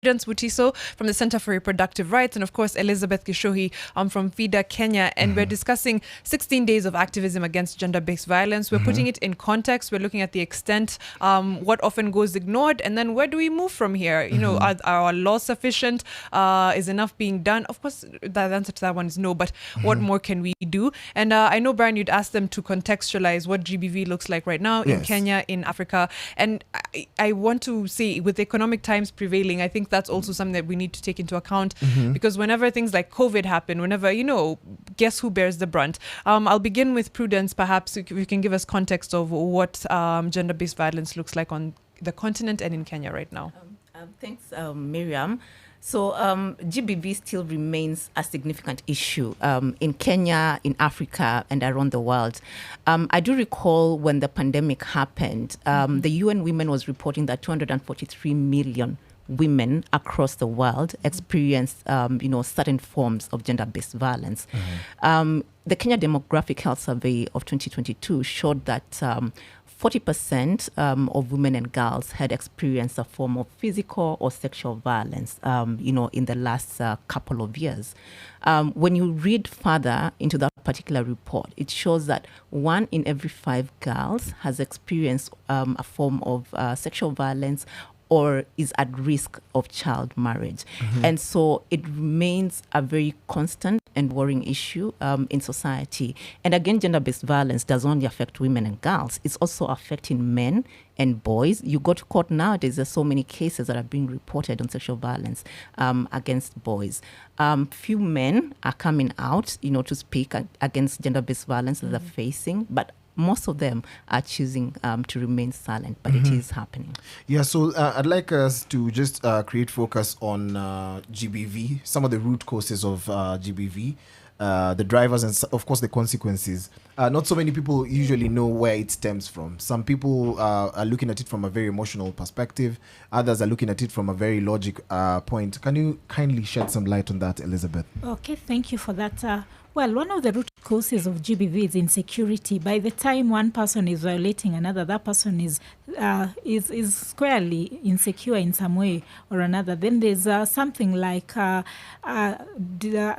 Butiso from the Center for Reproductive Rights, and of course Elizabeth Gishohi from FIDA Kenya, and we're discussing 16 days of activism against gender-based violence. We're putting it in context. We're looking at the extent, what often goes ignored, and then where do we move from here? You know, are our laws sufficient? Is enough being done? Of course, the answer to that one is no, but what more can we do? And I know, Brian, you'd asked them to contextualize what GBV looks like right now in Kenya, in Africa, and I want to say, with economic times prevailing, I think that's also something that we need to take into account, because whenever things like COVID happen, whenever, guess who bears the brunt? I'll begin with Prudence. Perhaps you can give us context of what gender-based violence looks like on the continent and in Kenya right now. Thanks, Mariam. So GBV still remains a significant issue in Kenya, in Africa, and around the world. I do recall when the pandemic happened, the UN Women was reporting that 243 million women across the world experience, certain forms of gender-based violence. The Kenya Demographic Health Survey of 2022 showed that 40% of women and girls had experienced a form of physical or sexual violence, in the last couple of years. When you read further into that particular report, it shows that 1 in every 5 girls has experienced a form of sexual violence or is at risk of child marriage. And so it remains a very constant and worrying issue in society. And again, gender-based violence does not only affect women and girls, it's also affecting men and boys. You go to court nowadays, there's so many cases that are being reported on sexual violence against boys. Few men are coming out, to speak against gender-based violence that they're facing, but most of them are choosing to remain silent, but it is happening. Yeah, so I'd like us to just create focus on GBV, some of the root causes of GBV, the drivers, and of course the consequences. Not so many people usually know where it stems from. Some people are looking at it from a very emotional perspective. Others are looking at it from a very logic point. Can you kindly shed some light on that, Elizabeth? Okay, thank you for that. Well, one of the root causes of GBV is insecurity. By the time one person is violating another, that person is squarely insecure in some way or another. Then there's something like the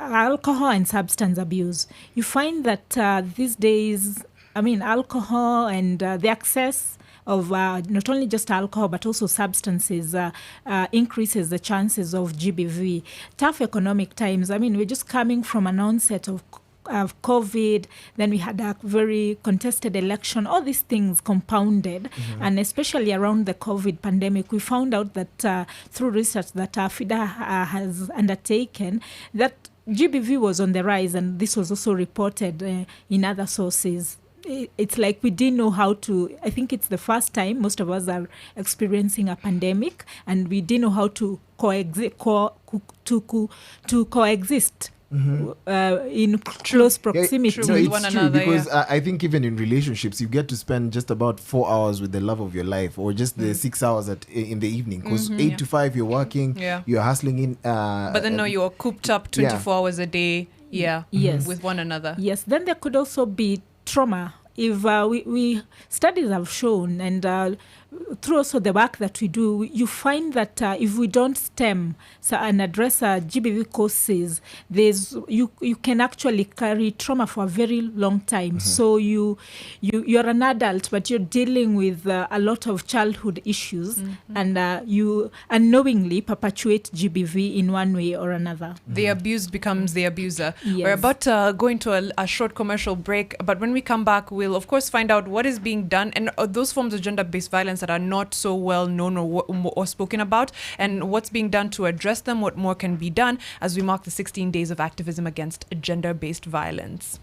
alcohol and substance abuse. You find that these days, alcohol and the access of not only just alcohol but also substances increases the chances of GBV. Tough economic times. We're just coming from an onset of COVID, then we had a very contested election. All these things compounded, and especially around the COVID pandemic, we found out that through research that FIDA has undertaken, that GBV was on the rise, and this was also reported in other sources. It's like we didn't know how to. I think it's the first time most of us are experiencing a pandemic, and we didn't know how to coexist in close proximity with one another. Because I think even in relationships, you get to spend just about 4 hours with the love of your life, or just the 6 hours in the evening. Because 8 to 5 you're working, you're hustling in. But then you're cooped up 24 hours a day. Yes, with one another. Yes. Then there could also be trauma. If we studies have shown, and through also the work that we do, you find that if we don't stem and address GBV causes, you can actually carry trauma for a very long time. So you're an adult, but you're dealing with a lot of childhood issues, and you unknowingly perpetuate GBV in one way or another. The abused becomes the abuser. Yes. We're about to go into a short commercial break, but when we come back, we'll of course find out what is being done and those forms of gender-based violence that are not so well known or spoken about, and what's being done to address them, what more can be done as we mark the 16 days of activism against gender-based violence.